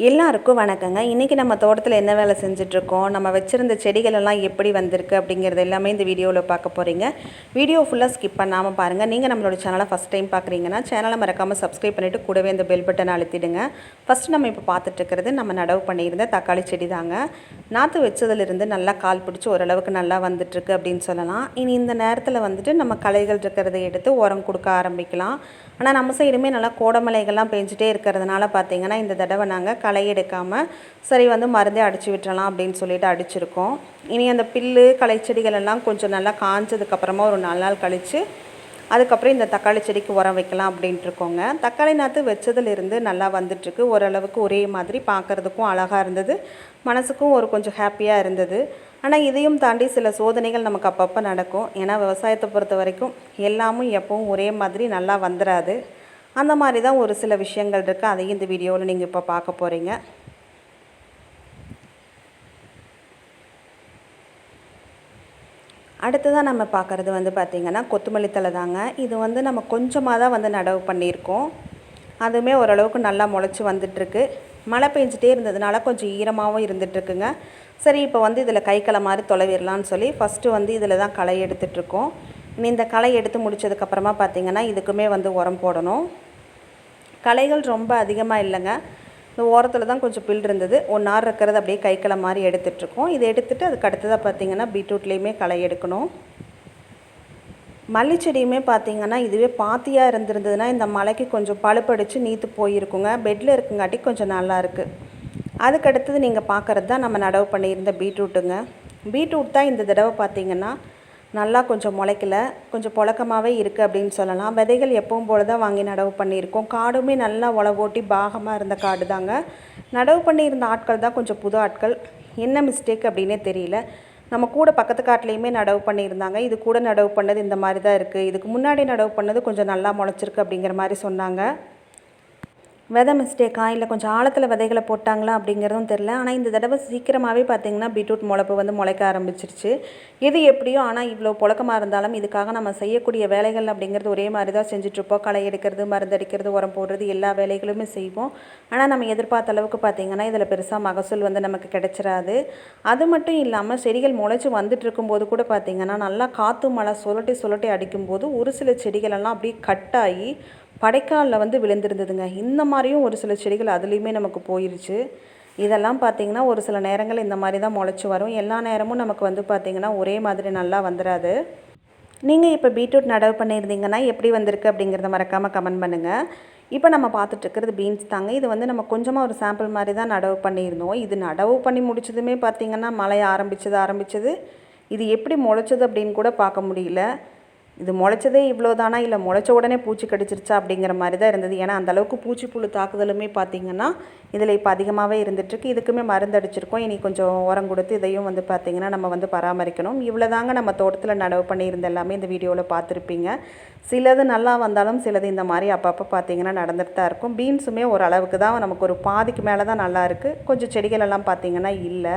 எல்லாருக்கும் வணக்கங்க. இன்றைக்கி நம்ம தோட்டத்தில் என்ன வேலை செஞ்சிட்ருக்கோம், நம்ம வச்சுருந்த செடிகள் எல்லாம் எப்படி வந்திருக்கு அப்படிங்கிறது எல்லாமே இந்த வீடியோவில் பார்க்க போகிறீங்க. வீடியோ ஃபுல்லாக ஸ்கிப் பண்ணாமல் பாருங்கள். நீங்கள் நம்மளோட சேனலை ஃபஸ்ட் டைம் பார்க்குறீங்கன்னா சேனலை மறக்காமல் சப்ஸ்கிரைப் பண்ணிவிட்டு கூடவே இந்த பெல் பட்டன் அழுத்திடுங்க. ஃபஸ்ட்டு நம்ம இப்போ பார்த்துட்ருக்கிறது நம்ம நடவு பண்ணியிருந்த தக்காளி செடி தாங்க. நாற்று வச்சதுலேருந்து நல்லா கால் பிடிச்சி ஓரளவுக்கு நல்லா வந்துட்டுருக்கு அப்படின்னு சொல்லலாம். இனி இந்த நேரத்தில் வந்துட்டு நம்ம களைகள் இருக்கிறத எடுத்து உரம் கொடுக்க ஆரம்பிக்கலாம். ஆனால் நம்ம சைடுமே நல்லா கோடமலைகள்லாம் பெஞ்சிட்டே இருக்கிறதுனால பார்த்திங்கன்னா இந்த தடவை நாங்கள் களை எடுக்காமல் சரி மருந்தே அடித்து விட்டுறலாம் அப்படின்னு சொல்லிட்டு அடிச்சிருக்கோம். இனி அந்த பில்லு களை செடிகள் எல்லாம் கொஞ்சம் நல்லா காஞ்சதுக்கப்புறமா ஒரு 4 நாள் கழித்து அதுக்கப்புறம் இந்த தக்காளி செடிக்கு உரம் வைக்கலாம் அப்படின்ட்டு இருக்கோங்க. தக்காளி நாற்று வச்சதுலேருந்து நல்லா வந்துட்டுருக்கு. ஓரளவுக்கு ஒரே மாதிரி பார்க்குறதுக்கும் அழகாக இருந்தது, மனசுக்கும் ஒரு கொஞ்சம் ஹாப்பியாக இருந்தது. ஆனால் இதையும் தாண்டி சில சோதனைகள் நமக்கு அப்பப்போ நடக்கும். ஏன்னா விவசாயத்தை பொறுத்த வரைக்கும் எல்லாமும் எப்பவும் ஒரே மாதிரி நல்லா வந்துடாது. அந்த மாதிரி தான் ஒரு சில விஷயங்கள் இருக்குது. அதையும் இந்த வீடியோவில் நீங்கள் இப்போ பார்க்க போகிறீங்க. அடுத்ததாக நம்ம பார்க்குறது பார்த்திங்கன்னா கொத்தமல்லி தழை தாங்க. இது நம்ம கொஞ்சமாக தான் நடவு பண்ணியிருக்கோம். அதுவுமே ஓரளவுக்கு நல்லா முளைச்சி வந்துட்டுருக்கு. மழை பெஞ்சிட்டே இருந்ததுனால கொஞ்சம் ஈரமாகவும் இருந்துகிட்ருக்குங்க. சரி, இப்போ இதில் கைக்களை மாதிரி தொலைவிடலான்னு சொல்லி ஃபஸ்ட்டு இதில் தான் களை எடுத்துகிட்ருக்கோம். இனி இந்த களை எடுத்து முடித்ததுக்கப்புறமா பார்த்திங்கன்னா இதுக்குமே உரம் போடணும். களைகள் ரொம்ப அதிகமாக இல்லைங்க. இந்த ஓரத்தில் தான் கொஞ்சம் பில் இருந்தது. ஒன்றாறு இருக்கிறது அப்படியே கைக்களை மாதிரி எடுத்துகிட்ருக்கோம். இதை எடுத்துகிட்டு அதுக்கு அடுத்ததாக பார்த்திங்கன்னா பீட்ரூட்லேயுமே களை எடுக்கணும். மல்லிச்செடியுமே பார்த்திங்கன்னா இதுவே பாத்தியாக இருந்திருந்ததுன்னா இந்த மழைக்கு கொஞ்சம் பழுப்படித்து நீத்து போயிருக்குங்க. பெட்டில் இருக்குங்காட்டி கொஞ்சம் நல்லாயிருக்கு. அதுக்கடுத்தது நீங்கள் பார்க்குறது தான் நம்ம நடவு பண்ணியிருந்த பீட்ரூட்டுங்க. பீட்ரூட் தான் இந்த தடவை பார்த்திங்கன்னா நல்லா கொஞ்சம் முளைக்கல, கொஞ்சம் புழக்கமாகவே இருக்குது அப்படின்னு சொல்லலாம். விதைகள் எப்பவும் போல தான் வாங்கி நடவு பண்ணியிருக்கோம். காடுமே நல்லா உழவோட்டி பாகமாக இருந்த காடு தாங்க. நடவு பண்ணியிருந்த ஆட்கள் தான் கொஞ்சம் புது ஆட்கள். என்ன மிஸ்டேக் அப்படின்னே தெரியல. நம்ம கூட பக்கத்து காட்டிலையுமே நடவு பண்ணியிருந்தாங்க. இது கூட நடவு பண்ணது இந்த மாதிரி தான் இருக்குது, இதுக்கு முன்னாடி நடவு பண்ணது கொஞ்சம் நல்லா முளைச்சிருக்கு அப்படிங்கிற மாதிரி சொன்னாங்க. விதை மிஸ்டேக்கா இல்லை கொஞ்சம் ஆழத்தில் விதைகளை போட்டாங்களா அப்படிங்கிறதும் தெரில. ஆனால் இந்த தடவை சீக்கிரமாகவே பார்த்திங்கன்னா பீட்ரூட் முளைப்பு முளைக்க ஆரம்பிச்சிருச்சு. எது எப்படியோ ஆனால் இவ்வளோ புழக்கமாக இருந்தாலும் இதுக்காக நம்ம செய்யக்கூடிய வேலைகள் அப்படிங்கிறது ஒரே மாதிரி தான் செஞ்சிட்ருப்போம். களை எடுக்கிறது, மருந்தடிக்கிறது, உரம் போடுறது, எல்லா வேலைகளுமே செய்வோம். ஆனால் நம்ம எதிர்பார்த்த அளவுக்கு பார்த்திங்கன்னா இதில் பெருசாக மகசூல் நமக்கு கிடைச்சிடாது. அது மட்டும் இல்லாமல் செடிகள் முளைச்சி வந்துட்டு இருக்கும்போது கூட பார்த்திங்கன்னா நல்லா காற்று மழை சுழட்டி அடிக்கும்போது ஒரு சில செடிகளெல்லாம் அப்படியே கட்டாகி படைக்காலில் விழுந்திருந்ததுங்க. இந்த மாதிரியும் ஒரு சில செடிகள் அதுலேயுமே நமக்கு போயிருச்சு. இதெல்லாம் பார்த்திங்கன்னா ஒரு சில நேரங்கள் இந்த மாதிரி தான் முளைச்சி வரும். எல்லா நேரமும் நமக்கு பார்த்திங்கன்னா ஒரே மாதிரி நல்லா வந்துடாது. நீங்கள் இப்போ பீட்ரூட் நடவு பண்ணியிருந்தீங்கன்னா எப்படி வந்திருக்கு அப்படிங்கிறத மறக்காமல் கமெண்ட் பண்ணுங்கள். இப்போ நம்ம பார்த்துட்ருக்கிறது பீன்ஸ் தாங்க. இது நம்ம கொஞ்சமாக ஒரு சாம்பிள் மாதிரி தான் நடவு பண்ணியிருந்தோம். இது நடவு பண்ணி முடிச்சதுமே பார்த்திங்கன்னா மழை ஆரம்பிச்சது. இது எப்படி முளைச்சது அப்படின்னு கூட பார்க்க முடியல. இது முளைச்சதே இவ்வளோ தானா, இல்லை முளைச்ச உடனே பூச்சி கடிச்சிருச்சா அப்படிங்கிற மாதிரி தான் இருந்தது. ஏன்னா அந்தளவுக்கு பூச்சி புழு தாக்குதலுமே பார்த்திங்கன்னா இதில் இப்போ அதிகமாகவே இருந்துகிட்ருக்கு. இதுக்குமே மருந்து அடிச்சிருக்கோம். இனி கொஞ்சம் உரம் கொடுத்து இதையும் பார்த்திங்கன்னா நம்ம பராமரிக்கணும். இவ்வளோ தாங்க நம்ம தோட்டத்தில் நடவு பண்ணியிருந்த எல்லாமே இந்த வீடியோவில் பார்த்துருப்பீங்க. சிலது நல்லா வந்தாலும் சிலது இந்த மாதிரி அப்பப்போ பார்த்திங்கன்னா நடந்துட்டு தான் இருக்கும். பீன்ஸுமே ஓரளவுக்கு தான் நமக்கு ஒரு பாதிக்கு மேலே தான் நல்லா இருக்குது. கொஞ்சம் செடிகளெல்லாம் பார்த்திங்கன்னா இல்லை,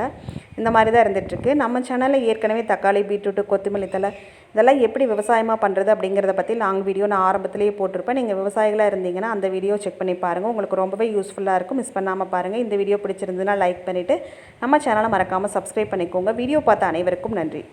இந்த மாதிரி தான் இருந்துகிட்ருக்கு. நம்ம சேனலில் ஏற்கனவே தக்காளி, பீட்ரூட்டு, கொத்தமல்லி தழை இதெல்லாம் எப்படி விவசாயமாக பண்ணுறது அப்படிங்கிறத பற்றி லாங் வீடியோ நான் ஆரம்பத்திலேயே போட்டிருப்பேன். நீங்கள் விவசாயிகளாக இருந்தீங்கன்னா அந்த வீடியோ செக் பண்ணி பாருங்கள். உங்களுக்கு ரொம்பவே யூஸ்ஃபுல்லாக இருக்கும். மிஸ் பண்ணாமல் பாருங்கள். இந்த வீடியோ பிடிச்சிருந்ததுன்னா லைக் பண்ணிவிட்டு நம்ம சேனலை மறக்காமல் சப்ஸ்கிரைப் பண்ணிக்கோங்க. வீடியோ பார்த்த அனைவருக்கும் நன்றி.